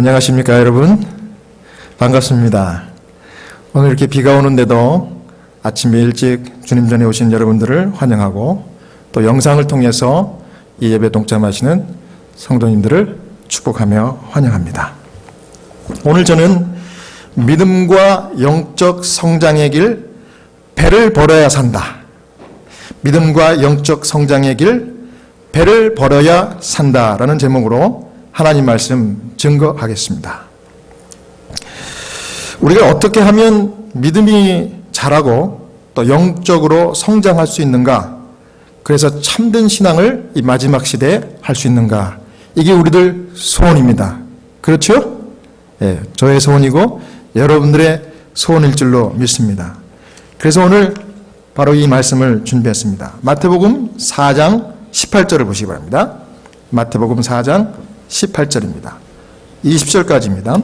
안녕하십니까 여러분, 반갑습니다. 오늘 이렇게 비가 오는데도 아침 일찍 주님 전에 오신 여러분들을 환영하고, 또 영상을 통해서 이 예배 동참하시는 성도님들을 축복하며 환영합니다. 오늘 저는 믿음과 영적 성장의 길, 배를 벌어야 산다. 믿음과 영적 성장의 길, 배를 벌어야 산다라는 제목으로 하나님 말씀 증거하겠습니다. 우리가 어떻게 하면 믿음이 자라고 또 영적으로 성장할 수 있는가, 그래서 참된 신앙을 이 마지막 시대에 할 수 있는가, 이게 우리들 소원입니다. 그렇죠? 예, 저의 소원이고 여러분들의 소원일 줄로 믿습니다. 그래서 오늘 바로 이 말씀을 준비했습니다. 마태복음 4장 18절을 보시기 바랍니다. 마태복음 4장 18절입니다. 20절까지입니다.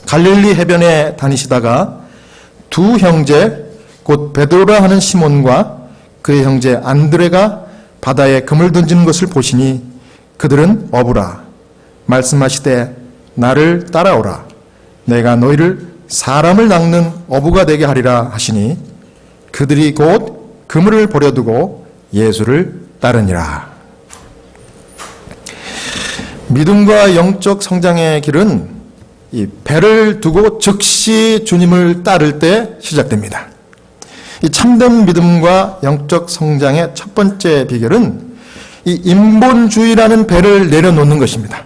갈릴리 해변에 다니시다가 두 형제, 곧 베드로라 하는 시몬과 그의 형제 안드레가 바다에 금을 던지는 것을 보시니 그들은 어부라. 말씀하시되 나를 따라오라. 내가 너희를 사람을 낚는 어부가 되게 하리라 하시니 그들이 곧 그물을 버려두고 예수를 따르니라. 믿음과 영적 성장의 길은 이 배를 두고 즉시 주님을 따를 때 시작됩니다. 이 참된 믿음과 영적 성장의 첫 번째 비결은 이 인본주의라는 배를 내려놓는 것입니다.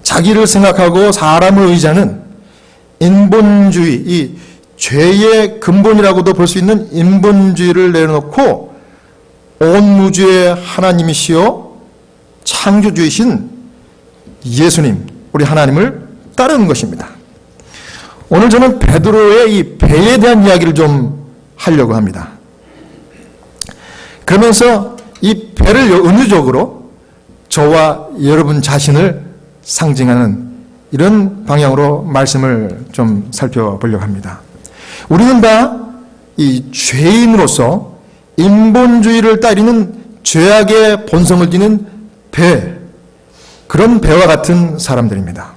자기를 생각하고 사람을 의지하는 인본주의, 이 죄의 근본이라고도 볼 수 있는 인본주의를 내려놓고 온 무주의 하나님이시여 창조주이신 예수님, 우리 하나님을 따르는 것입니다. 오늘 저는 베드로의 이 배에 대한 이야기를 좀 하려고 합니다. 그러면서 이 배를 은유적으로 저와 여러분 자신을 상징하는 이런 방향으로 말씀을 좀 살펴보려고 합니다. 우리는 다 이 죄인으로서 인본주의를 따르는 죄악의 본성을 지닌 배, 그런 배와 같은 사람들입니다.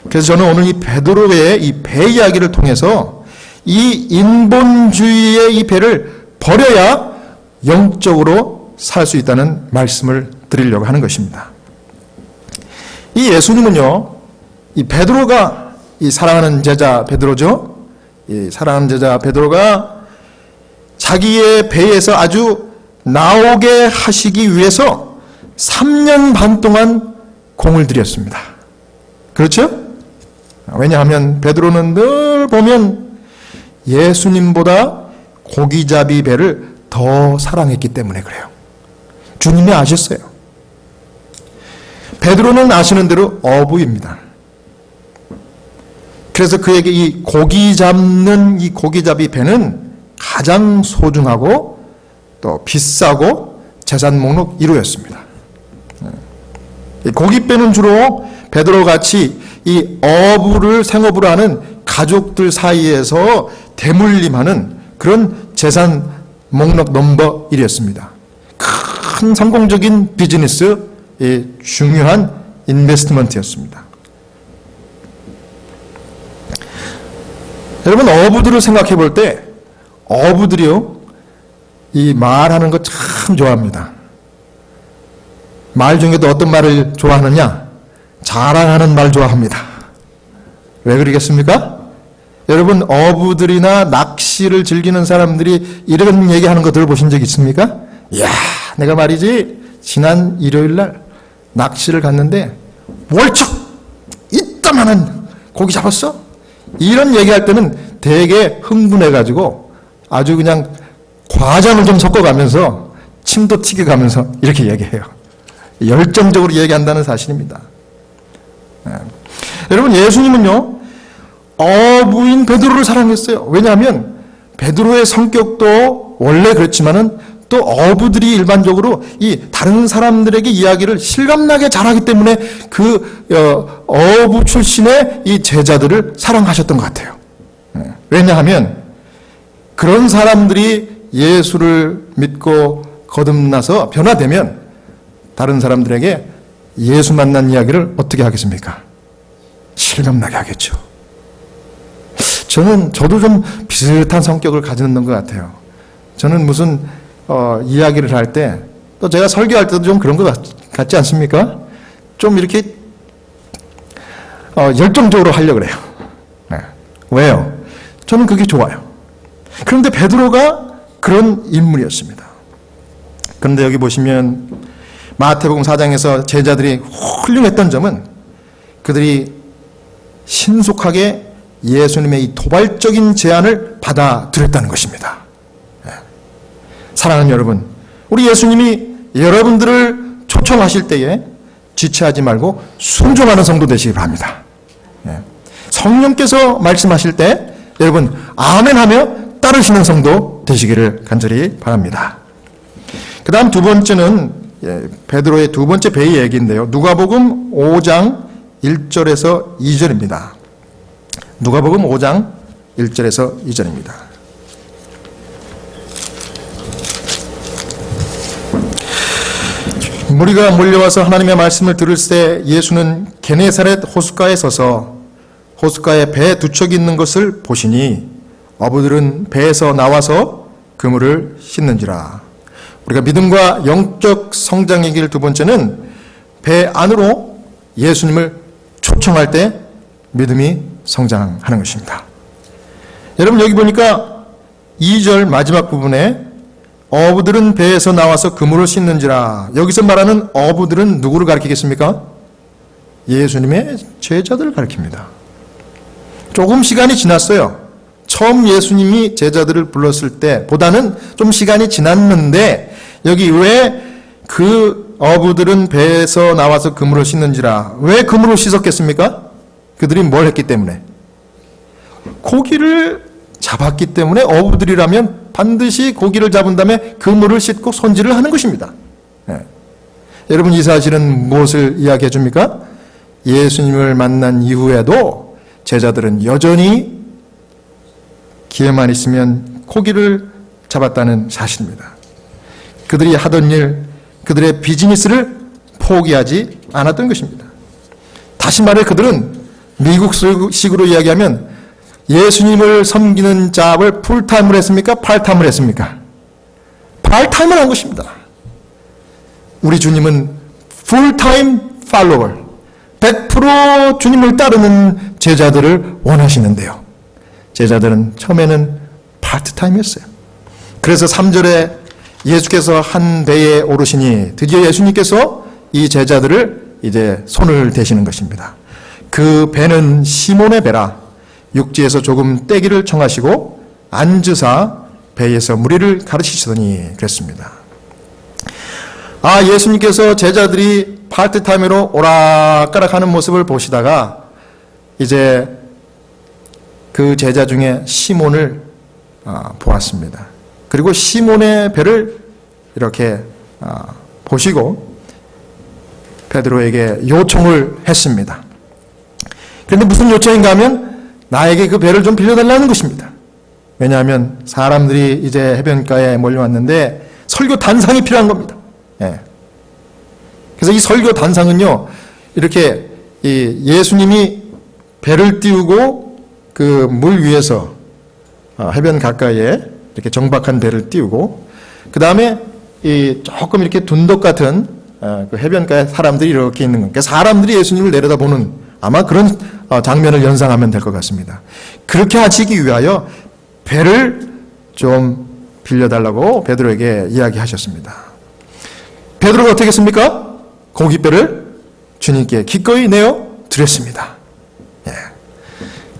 그래서 저는 오늘 이 베드로의 이 배 이야기를 통해서 이 인본주의의 이 배를 버려야 영적으로 살 수 있다는 말씀을 드리려고 하는 것입니다. 이 예수님은요, 이 베드로가, 이 사랑하는 제자 베드로죠. 이 사랑하는 제자 베드로가 자기의 배에서 아주 나오게 하시기 위해서 3년 반 동안 공을 들였습니다. 그렇죠? 왜냐하면 베드로는 늘 보면 예수님보다 고기잡이 배를 더 사랑했기 때문에 그래요. 주님이 아셨어요. 베드로는 아시는 대로 어부입니다. 그래서 그에게 이 고기 잡는 이 고기잡이 배는 가장 소중하고 또 비싸고 재산 목록 1호였습니다. 고깃배는 주로 베드로같이 이 어부를 생업으로 하는 가족들 사이에서 대물림하는 그런 재산 목록 넘버 1이었습니다. 큰 성공적인 비즈니스, 중요한 인베스트먼트였습니다. 여러분, 어부들을 생각해 볼 때 어부들이요, 이 말하는 거 참 좋아합니다. 말 중에도 어떤 말을 좋아하느냐? 자랑하는 말 좋아합니다. 왜 그러겠습니까? 여러분, 어부들이나 낚시를 즐기는 사람들이 이런 얘기하는 거 들어보신 적 있습니까? 이야, 내가 말이지 지난 일요일 날 낚시를 갔는데 월척 이따만한 고기 잡았어? 이런 얘기할 때는 되게 흥분해가지고 아주 그냥 과장을 좀 섞어가면서 침도 튀겨가면서 이렇게 얘기해요. 열정적으로 얘기한다는 사실입니다. 여러분, 예수님은요, 어부인 베드로를 사랑했어요. 왜냐하면 베드로의 성격도 원래 그렇지만은 또 어부들이 일반적으로 이 다른 사람들에게 이야기를 실감나게 잘하기 때문에 그 어부 출신의 이 제자들을 사랑하셨던 것 같아요. 왜냐하면 그런 사람들이 예수를 믿고 거듭나서 변화되면 다른 사람들에게 예수 만난 이야기를 어떻게 하겠습니까? 실감나게 하겠죠. 저도 좀 비슷한 성격을 가지는 것 같아요. 저는 무슨 이야기를 할 때, 또 제가 설교할 때도 좀 그런 것 같지 않습니까? 좀 이렇게 열정적으로 하려고 그래요. 네. 왜요? 저는 그게 좋아요. 그런데 베드로가 그런 인물이었습니다. 그런데 여기 보시면 마태복음 4장에서 제자들이 훌륭했던 점은 그들이 신속하게 예수님의 이 도발적인 제안을 받아들였다는 것입니다. 네. 사랑하는 여러분, 우리 예수님이 여러분들을 초청하실 때에 지체하지 말고 순종하는 성도 되시기 바랍니다. 네. 성령께서 말씀하실 때 여러분 아멘 하며 따르시는 성도 되시기를 간절히 바랍니다. 그 다음 두 번째는 베드로의 두 번째 배의 얘기인데요. 누가복음 5장 1절에서 2절입니다. 누가복음 5장 1절에서 2절입니다. 무리가 몰려와서 하나님의 말씀을 들을 때 예수는 게네사렛 호숫가에 서서 호숫가에 배 두 척이 있는 것을 보시니 어부들은 배에서 나와서 그물을 씻는지라. 우리가 믿음과 영적 성장의 길 두 번째는 배 안으로 예수님을 초청할 때 믿음이 성장하는 것입니다. 여러분 여기 보니까 2절 마지막 부분에 어부들은 배에서 나와서 그물을 씻는지라. 여기서 말하는 어부들은 누구를 가리키겠습니까? 예수님의 제자들을 가리킵니다. 조금 시간이 지났어요. 처음 예수님이 제자들을 불렀을 때보다는 좀 시간이 지났는데 여기 왜 그 어부들은 배에서 나와서 그물을 씻는지라. 왜 그물을 씻었겠습니까? 그들이 뭘 했기 때문에? 고기를 잡았기 때문에 어부들이라면 반드시 고기를 잡은 다음에 그물을 씻고 손질을 하는 것입니다. 네. 여러분 이 사실은 무엇을 이야기해 줍니까? 예수님을 만난 이후에도 제자들은 여전히 기회만 있으면 고기를 잡았다는 사실입니다. 그들이 하던 일, 그들의 비즈니스를 포기하지 않았던 것입니다. 다시 말해 그들은 미국식으로 이야기하면 예수님을 섬기는 잡을 풀타임을 했습니까? 팔타임을 했습니까? 팔타임을 한 것입니다. 우리 주님은 풀타임 팔로워, 100% 주님을 따르는 제자들을 원하시는데요. 제자들은 처음에는 파트타임이었어요. 그래서 3절에 예수께서 한 배에 오르시니 드디어 예수님께서 이 제자들을 이제 손을 대시는 것입니다. 그 배는 시몬의 배라. 육지에서 조금 떼기를 청하시고 앉으사 배에서 무리를 가르치시더니 그랬습니다. 예수님께서 제자들이 파트타임으로 오락가락하는 모습을 보시다가 이제 그 제자 중에 시몬을 보았습니다. 그리고 시몬의 배를 이렇게 보시고 베드로에게 요청을 했습니다. 그런데 무슨 요청인가 하면 나에게 그 배를 좀 빌려달라는 것입니다. 왜냐하면 사람들이 이제 해변가에 몰려왔는데 설교 단상이 필요한 겁니다. 예. 그래서 이 설교 단상은요, 이렇게 예수님이 배를 띄우고 그 물 위에서 해변 가까이에 이렇게 정박한 배를 띄우고 그 다음에 조금 이렇게 둔덕 같은 그 해변가에 사람들이 이렇게 있는 거니까 사람들이 예수님을 내려다보는 아마 그런 장면을 연상하면 될 것 같습니다. 그렇게 하시기 위하여 배를 좀 빌려달라고 베드로에게 이야기하셨습니다. 베드로가 어떻게 했습니까? 고깃배를 주님께 기꺼이 내어 드렸습니다. 예.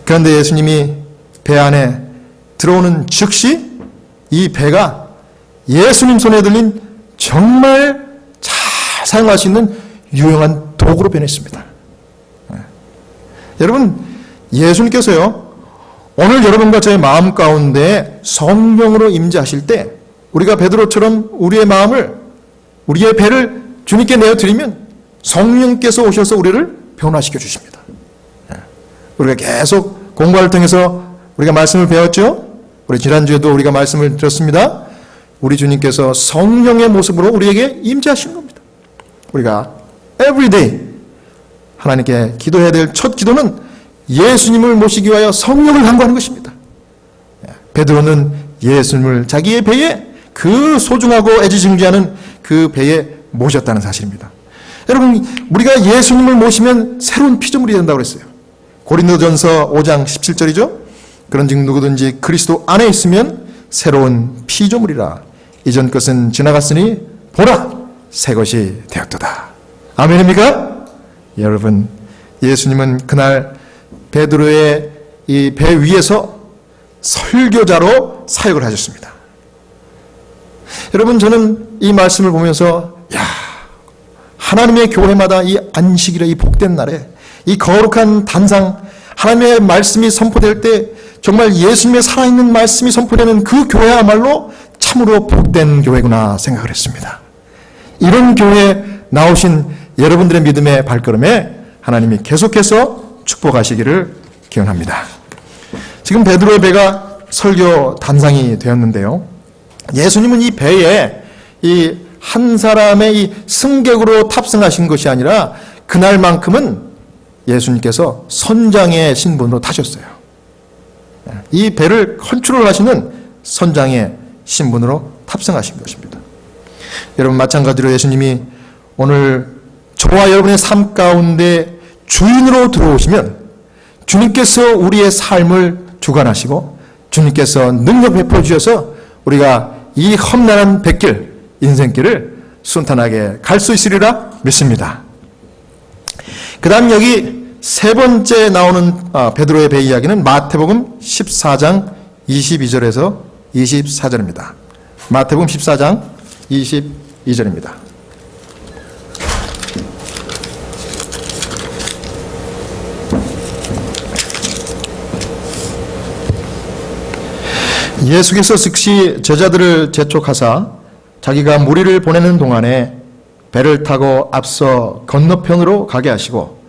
그런데 예수님이 배 안에 들어오는 즉시 이 배가 예수님 손에 들린 정말 잘 사용할 수 있는 유용한 도구로 변했습니다. 예. 여러분, 예수님께서요, 오늘 여러분과 저의 마음 가운데 성령으로 임재하실 때 우리가 베드로처럼 우리의 마음을, 우리의 배를 주님께 내어드리면 성령께서 오셔서 우리를 변화시켜 주십니다. 예. 우리가 계속 공부를 통해서 우리가 말씀을 배웠죠? 우리 지난주에도 우리가 말씀을 들었습니다. 우리 주님께서 성령의 모습으로 우리에게 임재하시는 겁니다. 우리가 everyday 하나님께 기도해야 될 첫 기도는 예수님을 모시기 위하여 성령을 간구하는 것입니다. 베드로는 예수님을 자기의 배에, 그 소중하고 애지중지하는 그 배에 모셨다는 사실입니다. 여러분, 우리가 예수님을 모시면 새로운 피조물이 된다고 그랬어요. 고린도전서 5장 17절이죠. 그런즉 누구든지 그리스도 안에 있으면 새로운 피조물이라. 이전 것은 지나갔으니 보라, 새 것이 되었도다. 아멘입니까? 여러분, 예수님은 그날 베드로의 이 배 위에서 설교자로 사역을 하셨습니다. 여러분, 저는 이 말씀을 보면서 하나님의 교회마다 이 안식일의 이 복된 날에 이 거룩한 단상, 하나님의 말씀이 선포될 때 정말 예수님의 살아있는 말씀이 선포되는 그 교회야말로 참으로 복된 교회구나 생각을 했습니다. 이런 교회에 나오신 여러분들의 믿음의 발걸음에 하나님이 계속해서 축복하시기를 기원합니다. 지금 베드로의 배가 설교 단상이 되었는데요. 예수님은 이 배에 이 한 사람의 이 승객으로 탑승하신 것이 아니라 그날만큼은 예수님께서 선장의 신분으로 타셨어요. 이 배를 컨트롤 하시는 선장의 신분으로 탑승하신 것입니다. 여러분, 마찬가지로 예수님이 오늘 저와 여러분의 삶 가운데 주인으로 들어오시면 주님께서 우리의 삶을 주관하시고 주님께서 능력 베풀어 주셔서 우리가 이 험난한 백길, 인생길을 순탄하게 갈 수 있으리라 믿습니다. 그 다음 여기 세 번째 나오는 베드로의 배 이야기는 마태복음 14장 22절에서 24절입니다. 마태복음 14장 22절입니다. 예수께서 즉시 제자들을 재촉하사 자기가 무리를 보내는 동안에 배를 타고 앞서 건너편으로 가게 하시고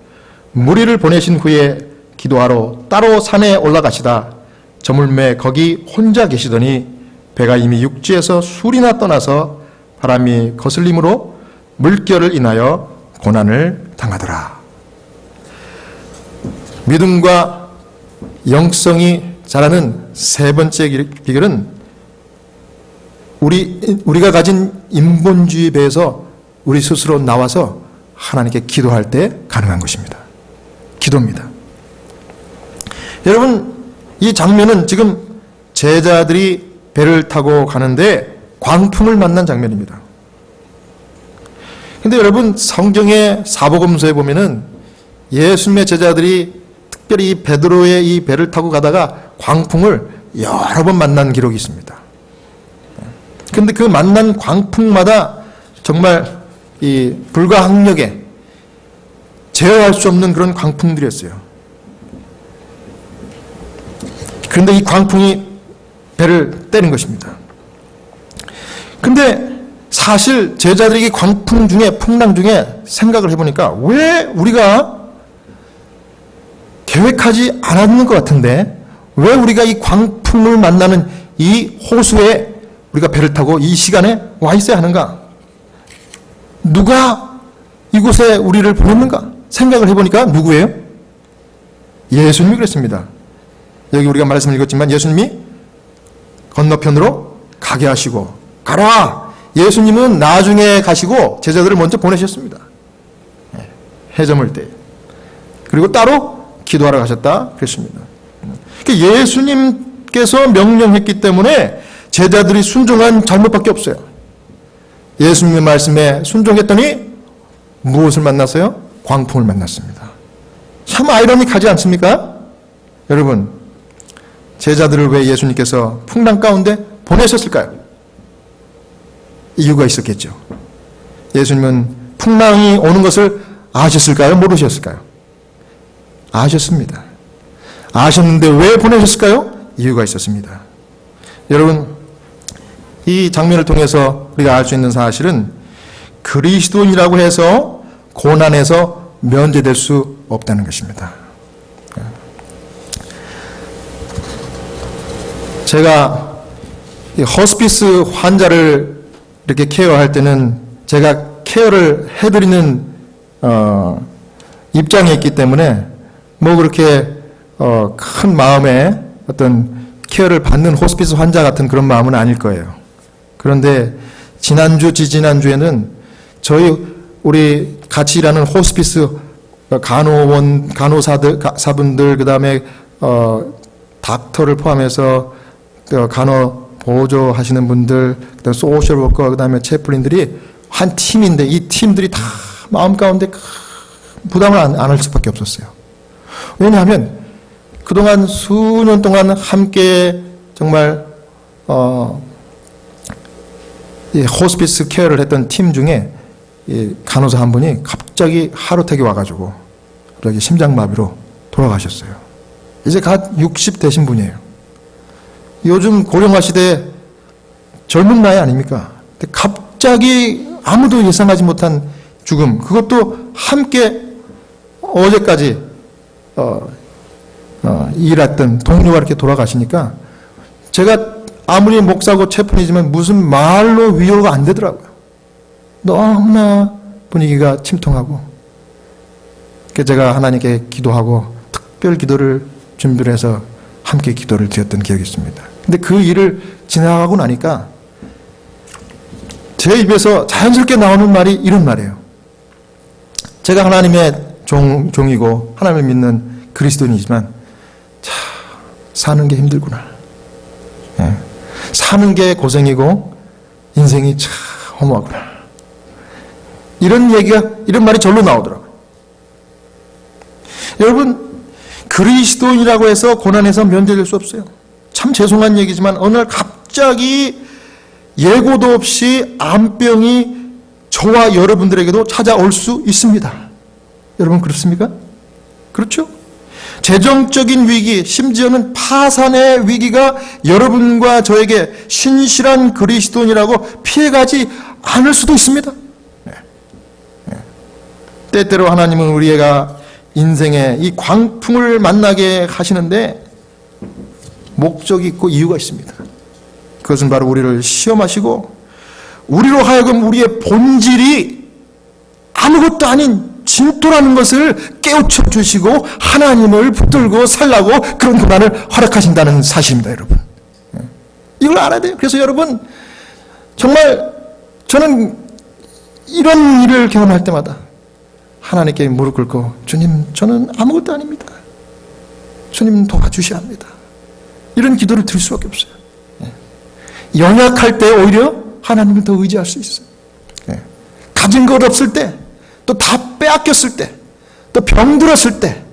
무리를 보내신 후에 기도하러 따로 산에 올라가시다 저물매 거기 혼자 계시더니 배가 이미 육지에서 술이나 떠나서 바람이 거슬림으로 물결을 인하여 고난을 당하더라. 믿음과 영성이 자라는 세 번째 비결은 우리가 가진 인본주의 배에서 우리 스스로 나와서 하나님께 기도할 때 가능한 것입니다. 기도입니다. 여러분, 이 장면은 지금 제자들이 배를 타고 가는데 광풍을 만난 장면입니다. 근데 여러분, 성경의 사복음서에 보면은 예수님의 제자들이 특별히 베드로의 이 배를 타고 가다가 광풍을 여러 번 만난 기록이 있습니다. 근데 그 만난 광풍마다 정말 이 불가항력에 제어할 수 없는 그런 광풍들이었어요. 그런데 이 광풍이 배를 때린 것입니다. 근데 사실 제자들에게 광풍 중에, 풍랑 중에 생각을 해보니까 왜 우리가 계획하지 않았는 것 같은데 왜 우리가 이 광풍을 만나는 이 호수에 우리가 배를 타고 이 시간에 와 있어야 하는가? 누가 이곳에 우리를 보냈는가? 생각을 해보니까 누구예요? 예수님이 그랬습니다. 여기 우리가 말씀을 읽었지만 예수님이 건너편으로 가게 하시고 가라! 예수님은 나중에 가시고 제자들을 먼저 보내셨습니다. 해저물 때. 그리고 따로 기도하러 가셨다 그랬습니다. 예수님께서 명령했기 때문에 제자들이 순종한 잘못밖에 없어요. 예수님의 말씀에 순종했더니 무엇을 만났어요? 광풍을 만났습니다. 참 아이러니하지 않습니까? 여러분, 제자들을 왜 예수님께서 풍랑 가운데 보내셨을까요? 이유가 있었겠죠. 예수님은 풍랑이 오는 것을 아셨을까요? 모르셨을까요? 아셨습니다. 아셨는데 왜 보내셨을까요? 이유가 있었습니다. 여러분, 이 장면을 통해서 우리가 알 수 있는 사실은 그리스도인이라고 해서 고난에서 면제될 수 없다는 것입니다. 제가 호스피스 환자를 이렇게 케어할 때는 제가 케어를 해드리는 입장에 있기 때문에 뭐 그렇게 큰 마음의 어떤 케어를 받는 호스피스 환자 같은 그런 마음은 아닐 거예요. 그런데 지난주, 지지난주에는 우리 같이 일하는 호스피스 간호사분들, 그 다음에 닥터를 포함해서 간호 보조 하시는 분들, 그다음에 소셜워커, 그다음에 채플린들이 한 팀인데 이 팀들이 다 마음 가운데 부담을 안 할 수밖에 없었어요. 왜냐하면 그동안 수년 동안 함께 정말 이 호스피스 케어를 했던 팀 중에 이 간호사 한 분이 갑자기 하루택이 와가지고 갑자기 심장마비로 돌아가셨어요. 이제 갓 60 되신 분이에요. 요즘 고령화 시대 젊은 나이 아닙니까? 근데 갑자기 아무도 예상하지 못한 죽음, 그것도 함께 어제까지 일했던 동료가 이렇게 돌아가시니까 제가 아무리 목사고 채플이지만 무슨 말로 위로가 안 되더라고요. 너무나 분위기가 침통하고, 그래서 제가 하나님께 기도하고 특별 기도를 준비를 해서 함께 기도를 드렸던 기억이 있습니다. 근데 그 일을 지나가고 나니까 제 입에서 자연스럽게 나오는 말이 이런 말이에요. 제가 하나님의 종이고 하나님을 믿는 그리스도인이지만 사는 게 힘들구나. 예. 사는 게 고생이고 인생이 참 허무하구나. 이런 말이 절로 나오더라고요. 여러분, 그리스도인이라고 해서 고난에서 면제될 수 없어요. 참 죄송한 얘기지만 어느 날 갑자기 예고도 없이 암병이 저와 여러분들에게도 찾아올 수 있습니다. 여러분 그렇습니까? 그렇죠? 재정적인 위기, 심지어는 파산의 위기가 여러분과 저에게 신실한 그리스도인이라고 피해가지 않을 수도 있습니다. 때때로 하나님은 우리가 인생의 이 광풍을 만나게 하시는데 목적이 있고 이유가 있습니다. 그것은 바로 우리를 시험하시고 우리로 하여금 우리의 본질이 아무것도 아닌 진토라는 것을 깨우쳐 주시고 하나님을 붙들고 살라고 그런 고난을 허락하신다는 사실입니다, 여러분. 이걸 알아야 돼요. 그래서 여러분, 정말 저는 이런 일을 경험할 때마다 하나님께 무릎 꿇고, 주님, 저는 아무것도 아닙니다. 주님 도와주셔야 합니다. 이런 기도를 드릴 수밖에 없어요. 연약할 때 오히려 하나님을 더 의지할 수 있어요. 가진 것 없을 때, 또 다 빼앗겼을 때, 또 병들었을 때,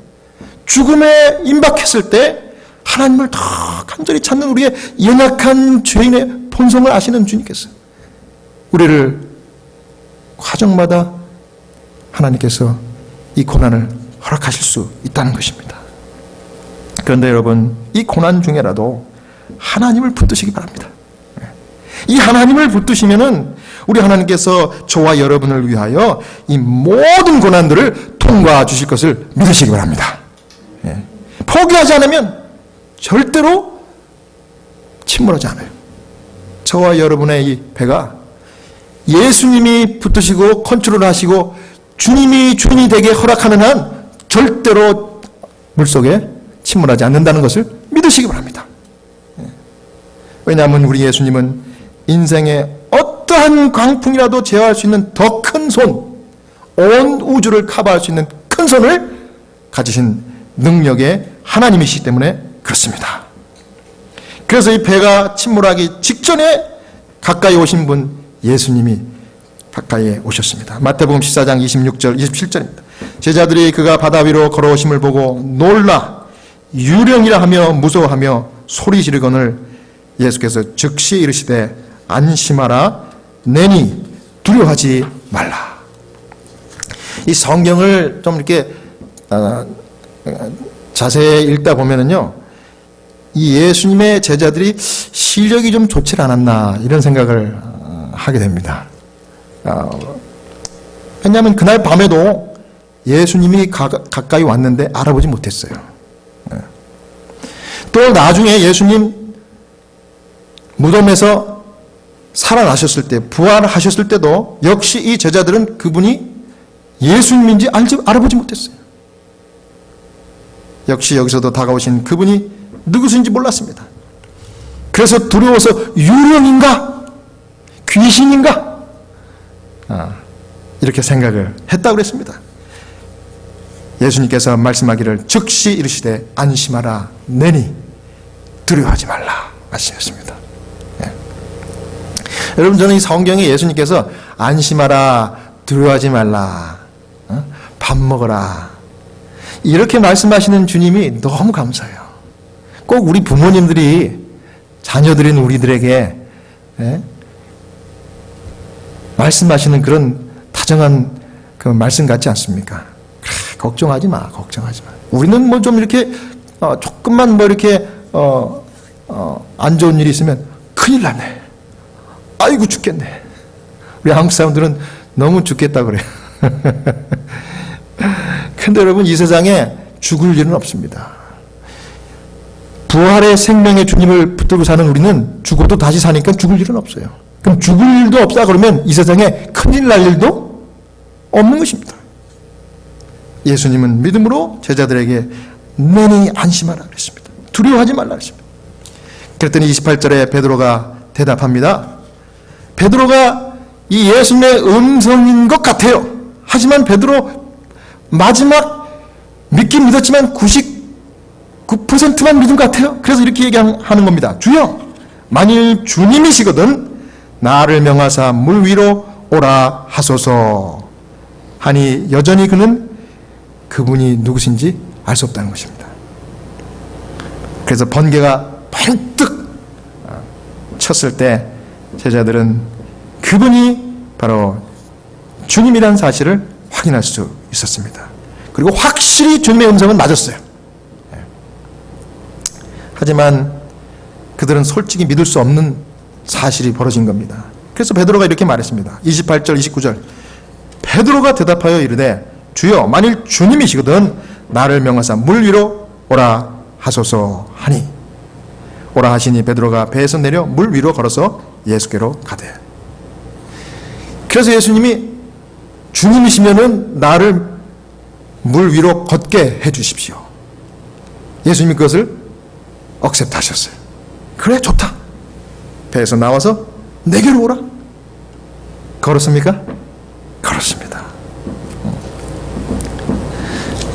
죽음에 임박했을 때 하나님을 더 간절히 찾는 우리의 연약한 죄인의 본성을 아시는 주님께서 우리를 과정마다 하나님께서 이 고난을 허락하실 수 있다는 것입니다. 그런데 여러분, 이 고난 중에라도 하나님을 붙드시기 바랍니다. 이 하나님을 붙드시면은 우리 하나님께서 저와 여러분을 위하여 이 모든 고난들을 통과해 주실 것을 믿으시기 바랍니다. 포기하지 않으면 절대로 침몰하지 않아요. 저와 여러분의 이 배가 예수님이 붙드시고 컨트롤하시고 주님이 주인이 되게 허락하는 한 절대로 물속에 침몰하지 않는다는 것을 믿으시기 바랍니다. 왜냐하면 우리 예수님은 인생의 어떠한 광풍이라도 제어할 수 있는 더 큰 손, 온 우주를 커버할 수 있는 큰 손을 가지신 능력의 하나님이시기 때문에 그렇습니다. 그래서 이 배가 침몰하기 직전에 가까이 오신 분 예수님이 가까이에 오셨습니다. 마태복음 14장 26절 27절입니다. 제자들이 그가 바다 위로 걸어오심을 보고 놀라 유령이라 하며 무서워하며 소리 지르거늘 예수께서 즉시 이르시되 안심하라 내니 두려워하지 말라. 이 성경을 좀 이렇게 자세히 읽다 보면은요, 이 예수님의 제자들이 실력이 좀 좋지 않았나 이런 생각을 하게 됩니다. 왜냐하면 그날 밤에도 예수님이 가까이 왔는데 알아보지 못했어요. 또 나중에 예수님 무덤에서 살아나셨을 때, 부활하셨을 때도 역시 이 제자들은 그분이 예수님인지 알아보지 못했어요. 역시 여기서도 다가오신 그분이 누구신지 몰랐습니다. 그래서 두려워서 유령인가? 귀신인가? 이렇게 생각을 했다고 그랬습니다. 예수님께서 말씀하기를 즉시 이르시되 안심하라 내니 두려워하지 말라 말씀하셨습니다. 예. 여러분, 저는 이 성경에 예수님께서 안심하라, 두려워하지 말라, 밥 먹어라 이렇게 말씀하시는 주님이 너무 감사해요. 꼭 우리 부모님들이 자녀들인 우리들에게 말씀하시는 그런 다정한 그 말씀 같지 않습니까? 그래, 걱정하지 마, 걱정하지 마. 우리는 뭐 좀 이렇게 조금만 뭐 이렇게 안 좋은 일이 있으면 큰일 났네. 아이고 죽겠네. 우리 한국 사람들은 너무 죽겠다 그래요. 근데 여러분, 이 세상에 죽을 일은 없습니다. 부활의 생명의 주님을 붙들고 사는 우리는 죽어도 다시 사니까 죽을 일은 없어요. 그럼 죽을 일도 없다 그러면 이 세상에 큰일 날 일도 없는 것입니다. 예수님은 믿음으로 제자들에게 내니 안심하라 그랬습니다. 두려워하지 말라 그랬습니다. 그랬더니 28절에 베드로가 대답합니다. 베드로가 이 예수님의 음성인 것 같아요. 하지만 베드로 마지막 믿긴 믿었지만 99%만 믿은 것 같아요. 그래서 이렇게 얘기하는 겁니다. 주여, 만일 주님이시거든 나를 명하사 물 위로 오라 하소서 하니 여전히 그는 그분이 누구신지 알 수 없다는 것입니다. 그래서 번개가 번뜩 쳤을 때 제자들은 그분이 바로 주님이라는 사실을 확인할 수 있었습니다. 그리고 확실히 주님의 음성은 맞았어요. 하지만 그들은 솔직히 믿을 수 없는 사실이 벌어진 겁니다. 그래서 베드로가 이렇게 말했습니다. 28절 29절 베드로가 대답하여 이르되 주여, 만일 주님이시거든 나를 명하사 물 위로 오라 하소서 하니 오라 하시니 베드로가 배에서 내려 물 위로 걸어서 예수께로 가되. 그래서 예수님이 주님이시면은 나를 물 위로 걷게 해 주십시오. 예수님이 그것을 억셉트 하셨어요. 그래, 좋다. 배에서 나와서 내게로 오라. 걸었습니까? 걸었습니다.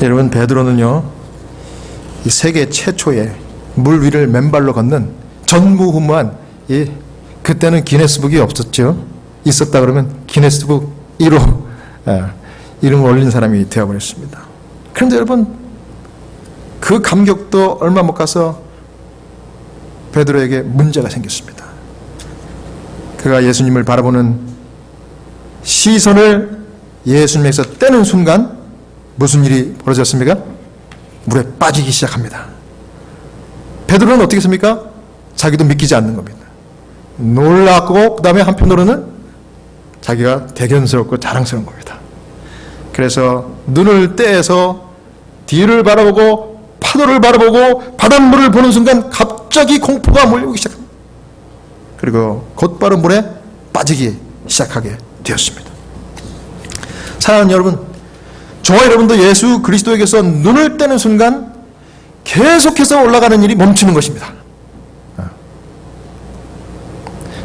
여러분, 베드로는요, 이 세계 최초의 물 위를 맨발로 걷는 전무후무한, 그때는 기네스북이 없었죠. 있었다 그러면 기네스북 1호 이름을 올린 사람이 되어버렸습니다. 그런데 여러분, 그 감격도 얼마 못 가서 베드로에게 문제가 생겼습니다. 그가 예수님을 바라보는 시선을 예수님에서 떼는 순간 무슨 일이 벌어졌습니까? 물에 빠지기 시작합니다. 베드로는 어떻게 했습니까? 자기도 믿기지 않는 겁니다. 놀랍고 그 다음에 한편으로는 자기가 대견스럽고 자랑스러운 겁니다. 그래서 눈을 떼서 뒤를 바라보고 파도를 바라보고 바닷물을 보는 순간 갑자기 공포가 몰려오기 시작합니다. 그리고 곧바로 물에 빠지기 시작하게 되었습니다. 사랑하는 여러분, 저와 여러분도 예수 그리스도에게서 눈을 떼는 순간 계속해서 올라가는 일이 멈추는 것입니다.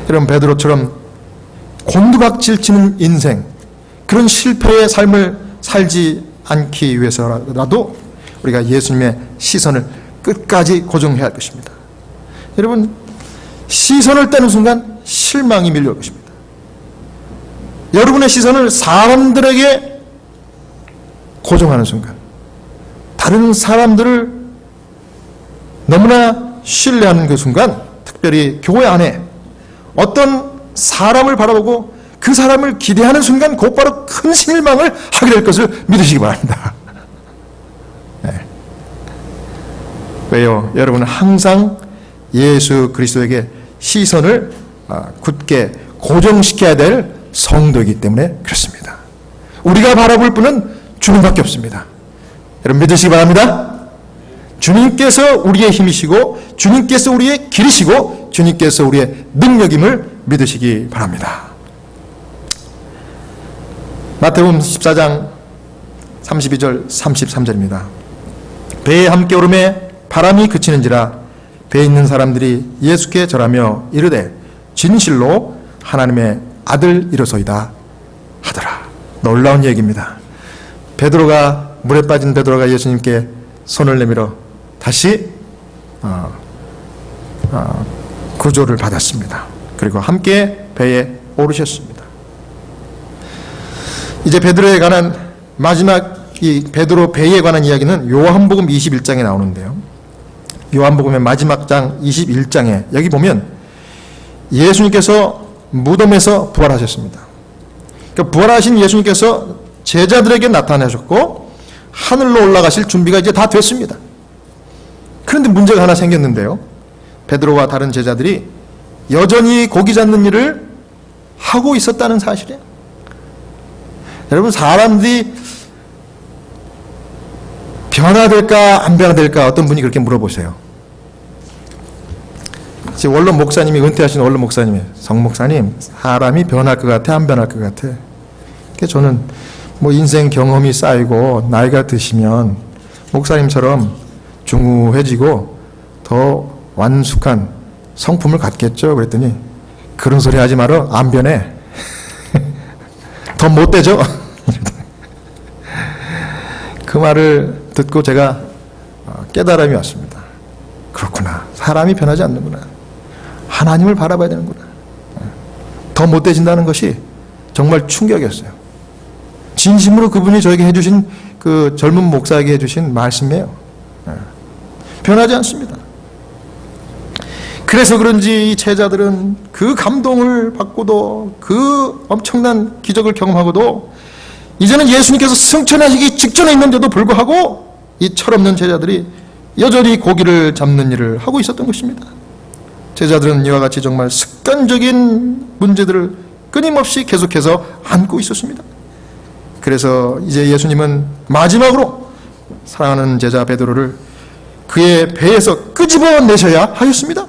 여러분, 베드로처럼 곤두박질 치는 인생, 그런 실패의 삶을 살지 않기 위해서라도 우리가 예수님의 시선을 끝까지 고정해야 할 것입니다. 여러분, 시선을 떼는 순간 실망이 밀려올 것입니다. 여러분의 시선을 사람들에게 고정하는 순간, 다른 사람들을 너무나 신뢰하는 그 순간, 특별히 교회 안에 어떤 사람을 바라보고 그 사람을 기대하는 순간 곧바로 큰 실망을 하게 될 것을 믿으시기 바랍니다. 네. 왜요? 여러분은 항상 예수 그리스도에게 시선을 굳게 고정시켜야 될 성도이기 때문에 그렇습니다. 우리가 바라볼 분은 주님밖에 없습니다. 여러분, 믿으시기 바랍니다. 주님께서 우리의 힘이시고 주님께서 우리의 길이시고 주님께서 우리의 능력임을 믿으시기 바랍니다. 마태복음 14장 32절 33절입니다. 배에 함께 오름에 바람이 그치는지라 배에 있는 사람들이 예수께 절하며 이르되 진실로 하나님의 아들이로소이다 하더라. 놀라운 얘기입니다. 물에 빠진 베드로가 예수님께 손을 내밀어 다시 구조를 받았습니다. 그리고 함께 배에 오르셨습니다. 이제 베드로에 관한 마지막 이 베드로 배에 관한 이야기는 요한복음 21장에 나오는데요. 요한복음의 마지막 장 21장에 여기 보면 예수님께서 무덤에서 부활하셨습니다. 그러니까 부활하신 예수님께서 제자들에게 나타나셨고 하늘로 올라가실 준비가 이제 다 됐습니다. 그런데 문제가 하나 생겼는데요. 베드로와 다른 제자들이 여전히 고기 잡는 일을 하고 있었다는 사실이에요. 여러분, 사람들이 변화될까 안 변화될까 어떤 분이 그렇게 물어보세요. 지금 원로 목사님이, 은퇴하신 원로 목사님이, 성 목사님, 사람이 변할 것 같아 안 변할 것 같아? 그래서 저는 인생 경험이 쌓이고 나이가 드시면 목사님처럼 중후해지고 더 완숙한 성품을 갖겠죠. 그랬더니 그런 소리 하지 말어, 안 변해. 더 못되죠. 그 말을 듣고 제가 깨달음이 왔습니다. 그렇구나, 사람이 변하지 않는구나, 하나님을 바라봐야 되는구나. 더 못되진다는 것이 정말 충격이었어요. 진심으로 그분이 저에게 해주신, 그 젊은 목사에게 해주신 말씀이에요. 변하지 않습니다. 그래서 그런지 이 제자들은 그 감동을 받고도, 그 엄청난 기적을 경험하고도 이제는 예수님께서 승천하시기 직전에 있는데도 불구하고 이 철없는 제자들이 여전히 고기를 잡는 일을 하고 있었던 것입니다. 제자들은 이와 같이 정말 습관적인 문제들을 끊임없이 계속해서 안고 있었습니다. 그래서 이제 예수님은 마지막으로 사랑하는 제자 베드로를 그의 배에서 끄집어내셔야 하였습니다.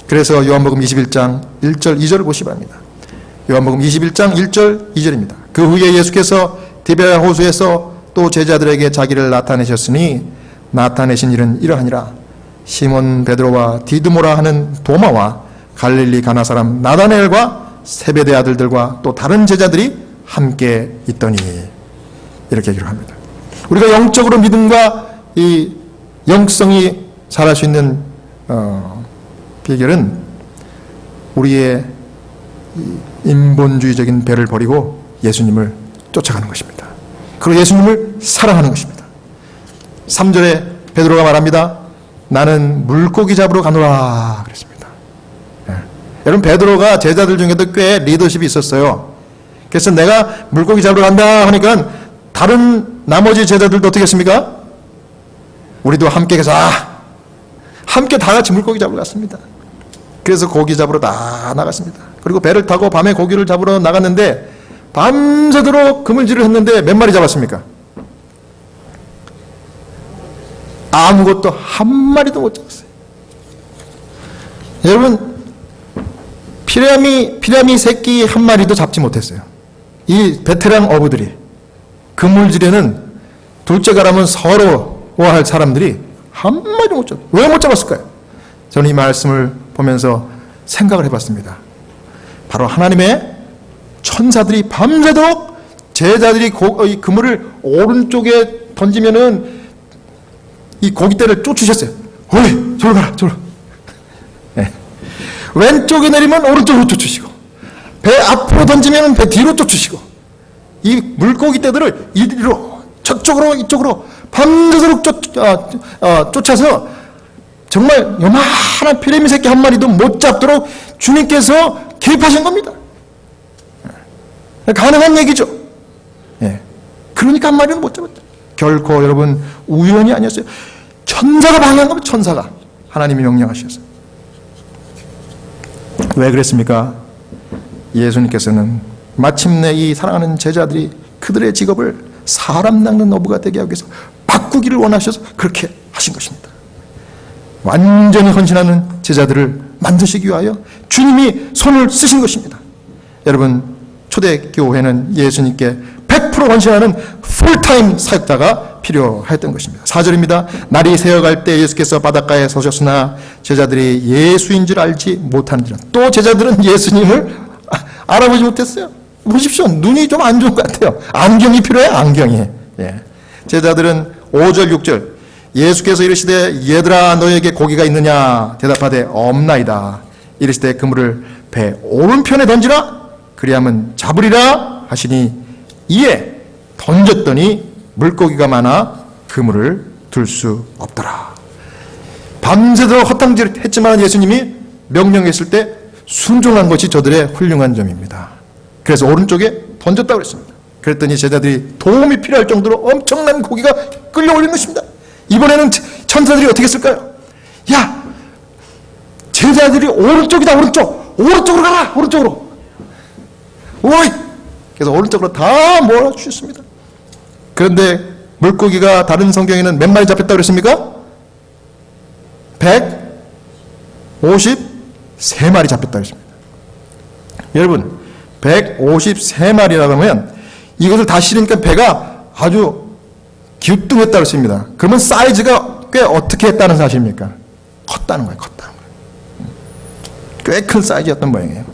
그래서 요한복음 21장 1절 2절을 보시기 바랍니다. 요한복음 21장 1절 2절입니다. 그 후에 예수께서 디베랴 호수에서 또 제자들에게 자기를 나타내셨으니 나타내신 일은 이러하니라. 시몬 베드로와 디드모라 하는 도마와 갈릴리 가나 사람 나다나엘과 세베대 아들들과 또 다른 제자들이 함께 있더니, 이렇게 기록합니다. 우리가 영적으로 믿음과 이 영성이 자랄 수 있는 비결은 우리의 인본주의적인 배를 버리고 예수님을 쫓아가는 것입니다. 그리고 예수님을 사랑하는 것입니다. 3절에 베드로가 말합니다. 나는 물고기 잡으러 가노라 그랬습니다. 여러분, 베드로가 제자들 중에도 꽤 리더십이 있었어요. 그래서 내가 물고기 잡으러 간다 하니까 다른 나머지 제자들도 어떻게 했습니까? 우리도 함께 가서 함께 다 같이 물고기 잡으러 갔습니다. 그래서 고기 잡으러 다 나갔습니다. 그리고 배를 타고 밤에 고기를 잡으러 나갔는데 밤새도록 그물질을 했는데 몇 마리 잡았습니까? 아무것도 한 마리도 못 잡았어요. 여러분, 피라미 새끼 한 마리도 잡지 못했어요. 이 베테랑 어부들이, 그물질에는 둘째가라면 서러워할 사람들이 한 마리도 못 잡았어요. 왜 못 잡았을까요? 저는 이 말씀을 보면서 생각을 해봤습니다. 바로 하나님의 천사들이 밤새도록 제자들이 이 그물을 오른쪽에 던지면은 이 고깃대를 쫓으셨어요. 어이, 저로 가라, 저로. 네. 왼쪽에 내리면 오른쪽으로 쫓으시고, 배 앞으로 던지면 배 뒤로 쫓으시고, 이 물고기떼들을 이리로, 저쪽으로, 이쪽으로 밤새도록 쫓아서 정말 요만한 피라미 새끼 한 마리도 못 잡도록 주님께서 개입하신 겁니다. 가능한 얘기죠. 예. 그러니까 한 마리는 못 잡았죠. 결코 여러분 우연이 아니었어요. 천사가 방해한 겁니다. 천사가. 하나님이 명령하셔서. 왜 그랬습니까? 예수님께서는 마침내 이 사랑하는 제자들이 그들의 직업을 사람 낚는 어부가 되게 하기 위해서 바꾸기를 원하셔서 그렇게 하신 것입니다. 완전히 헌신하는 제자들을 만드시기 위하여 주님이 손을 쓰신 것입니다. 여러분, 초대교회는 예수님께 100% 100% 헌신하는 풀타임 사역자가 필요했던 것입니다. 4절입니다. 날이 새어갈 때 예수께서 바닷가에 서셨으나 제자들이 예수인 줄 알지 못하는지라. 또 제자들은 예수님을 알아보지 못했어요. 보십시오. 눈이 좀 안 좋은 것 같아요. 안경이 필요해, 안경이. 예. 제자들은 5절, 6절. 예수께서 이르시되 얘들아 너에게 고기가 있느냐? 대답하되 없나이다. 이르시되 그물을 배 오른편에 던지라. 그리하면 잡으리라 하시니 이에 던졌더니 물고기가 많아 그물을 들 수 없더라. 밤새도록 허탕질했지만 예수님이 명령했을 때 순종한 것이 저들의 훌륭한 점입니다. 그래서 오른쪽에 던졌다고 그랬습니다. 그랬더니 제자들이 도움이 필요할 정도로 엄청난 고기가 끌려올린 것입니다. 이번에는 천사들이 어떻게 했을까요? 야, 제자들이 오른쪽이다, 오른쪽으로 가라, 오른쪽으로. 오이! 그래서 오른쪽으로 다 몰아주셨습니다. 그런데 물고기가 다른 성경에는 몇 마리 잡혔다고 그랬습니까? 153마리 잡혔다고 그랬습니다. 여러분, 153마리라고 하면 이것을 다 실으니까 배가 아주 기우뚱했다고 했습니다. 그러면 사이즈가 꽤 어떻게 했다는 사실입니까? 컸다는 거예요. 꽤 큰 사이즈였던 모양이에요.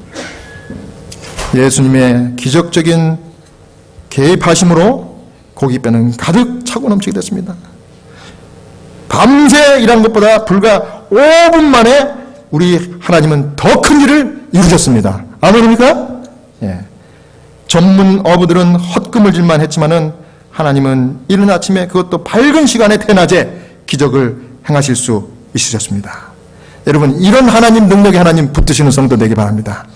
예수님의 기적적인 개입하심으로 고깃배는 가득 차고 넘치게 됐습니다. 밤새 일한 것보다 불과 5분 만에 우리 하나님은 더 큰 일을 이루셨습니다. 아멘입니까? 예. 전문 어부들은 헛금을질만 했지만은 하나님은 이른 아침에 그것도 밝은 시간에 대낮에 기적을 행하실 수 있으셨습니다. 여러분, 이런 하나님 능력의 하나님 붙드시는 성도 되기 바랍니다.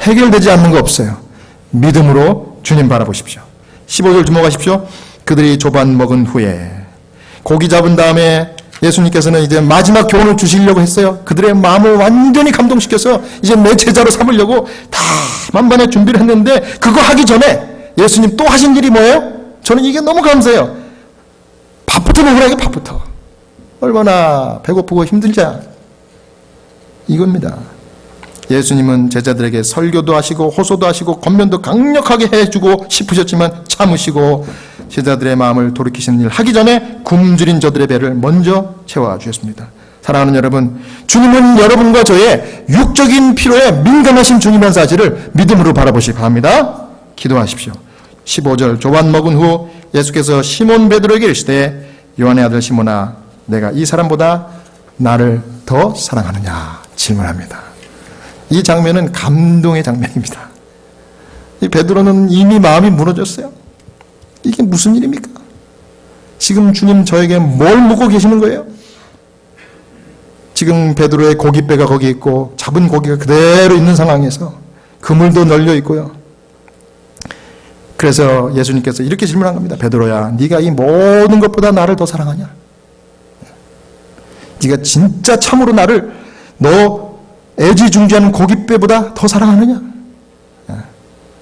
해결되지 않는 거 없어요. 믿음으로 주님 바라보십시오. 15절 주목하십시오. 그들이 조반 먹은 후에 고기 잡은 다음에 예수님께서는 이제 마지막 교훈을 주시려고 했어요. 그들의 마음을 완전히 감동시켜서 이제 내 제자로 삼으려고 다 만반의 준비를 했는데 그거 하기 전에 예수님 또 하신 일이 뭐예요? 저는 이게 너무 감사해요. 밥부터 먹으라, 이게 밥부터. 얼마나 배고프고 힘들지 이겁니다. 예수님은 제자들에게 설교도 하시고 호소도 하시고 권면도 강력하게 해주고 싶으셨지만 참으시고 제자들의 마음을 돌이키시는 일 하기 전에 굶주린 저들의 배를 먼저 채워주셨습니다. 사랑하는 여러분, 주님은 여러분과 저의 육적인 필요에 민감하신 주님의 사실을 믿음으로 바라보시기 바랍니다. 기도하십시오. 15절 조반 먹은 후 예수께서 시몬 베드로에게 이르시되 요한의 아들 시몬아 내가 이 사람보다 나를 더 사랑하느냐 질문합니다. 이 장면은 감동의 장면입니다. 이 베드로는 이미 마음이 무너졌어요. 이게 무슨 일입니까? 지금 주님 저에게 뭘 묻고 계시는 거예요? 지금 베드로의 고깃배가 거기 있고 잡은 고기가 그대로 있는 상황에서 그물도 널려 있고요. 그래서 예수님께서 이렇게 질문한 겁니다. 베드로야, 네가 이 모든 것보다 나를 더 사랑하냐? 네가 진짜 참으로 나를 너 애지중지하는 고깃배보다 더 사랑하느냐?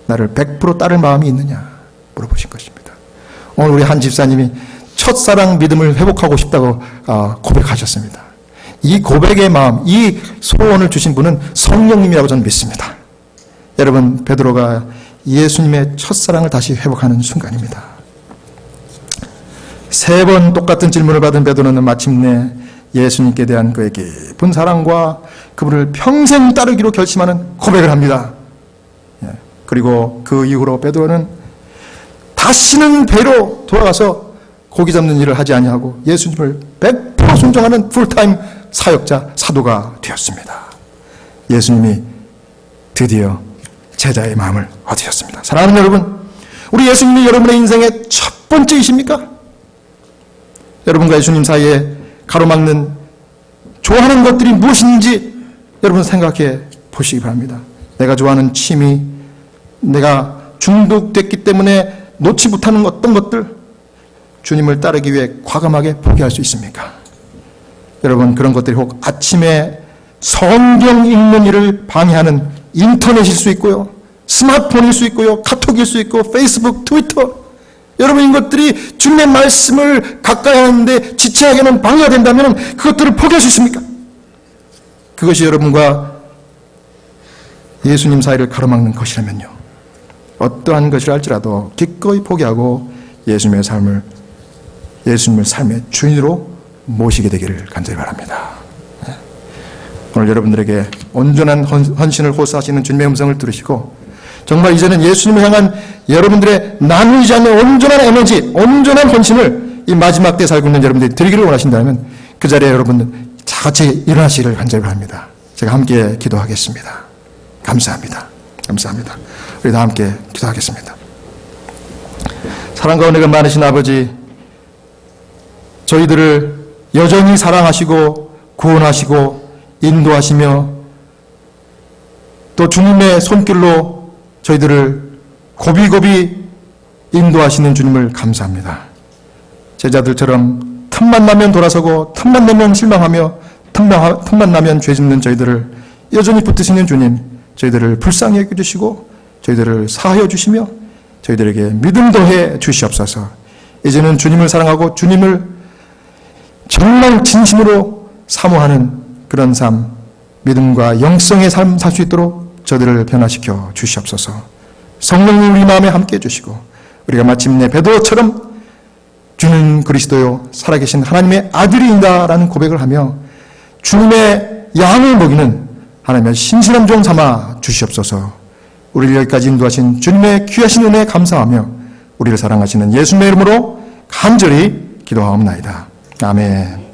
나를 100% 따를 마음이 있느냐? 물어보신 것입니다. 오늘 우리 한 집사님이 첫사랑 믿음을 회복하고 싶다고 고백하셨습니다. 이 고백의 마음, 이 소원을 주신 분은 성령님이라고 저는 믿습니다. 여러분, 베드로가 예수님의 첫사랑을 다시 회복하는 순간입니다. 3번 똑같은 질문을 받은 베드로는 마침내 예수님께 대한 그의 깊은 사랑과 그분을 평생 따르기로 결심하는 고백을 합니다. 그리고 그 이후로 베드로는 다시는 배로 돌아가서 고기 잡는 일을 하지 아니하고 예수님을 100% 순종하는 풀타임 사역자, 사도가 되었습니다. 예수님이 드디어 제자의 마음을 얻으셨습니다. 사랑하는 여러분, 우리 예수님이 여러분의 인생의 첫 번째이십니까? 여러분과 예수님 사이에 가로막는 좋아하는 것들이 무엇인지 여러분 생각해 보시기 바랍니다. 내가 좋아하는 취미, 내가 중독됐기 때문에 놓지 못하는 어떤 것들, 주님을 따르기 위해 과감하게 포기할 수 있습니까? 여러분, 그런 것들이 혹 아침에 성경 읽는 일을 방해하는 인터넷일 수 있고요, 스마트폰일 수 있고요, 카톡일 수 있고, 페이스북, 트위터, 여러분 이것들이 주님의 말씀을 가까이 하는데 지체하게는 방해가 된다면 그것들을 포기할 수 있습니까? 그것이 여러분과 예수님 사이를 가로막는 것이라면요, 어떠한 것이라 할지라도 기꺼이 포기하고 예수님의 삶의 주인으로 모시게 되기를 간절히 바랍니다. 오늘 여러분들에게 온전한 헌신을 호소하시는 주님의 음성을 들으시고 정말 이제는 예수님을 향한 여러분들의 나누지 않는 온전한 에너지, 온전한 헌신을 이 마지막 때 살고 있는 여러분들이 드리기를 원하신다면 그 자리에 여러분 다 같이 일어나시기를 간절히 바랍니다. 제가 함께 기도하겠습니다. 감사합니다. 감사합니다. 우리 다 함께 기도하겠습니다. 사랑과 은혜가 많으신 아버지, 저희들을 여전히 사랑하시고 구원하시고 인도하시며 또 주님의 손길로 저희들을 고비고비 인도하시는 주님을 감사합니다. 제자들처럼 틈만 나면 돌아서고 틈만 나면 실망하며 틈만 나면 죄 짓는 저희들을 여전히 붙드시는 주님, 저희들을 불쌍히 여겨주시고 저희들을 사하여 주시며 저희들에게 믿음 더해 주시옵소서. 이제는 주님을 사랑하고 주님을 정말 진심으로 사모하는 그런 삶, 믿음과 영성의 삶 살 수 있도록 저들을 변화시켜 주시옵소서. 성령님 우리 마음에 함께해 주시고 우리가 마침내 베드로처럼 주는 그리스도요 살아계신 하나님의 아들이인다라는 고백을 하며 주님의 양을 먹이는 하나님의 신실한 종 삼아 주시옵소서. 우리를 여기까지 인도하신 주님의 귀하신 은혜에 감사하며 우리를 사랑하시는 예수님의 이름으로 간절히 기도하옵나이다. 아멘.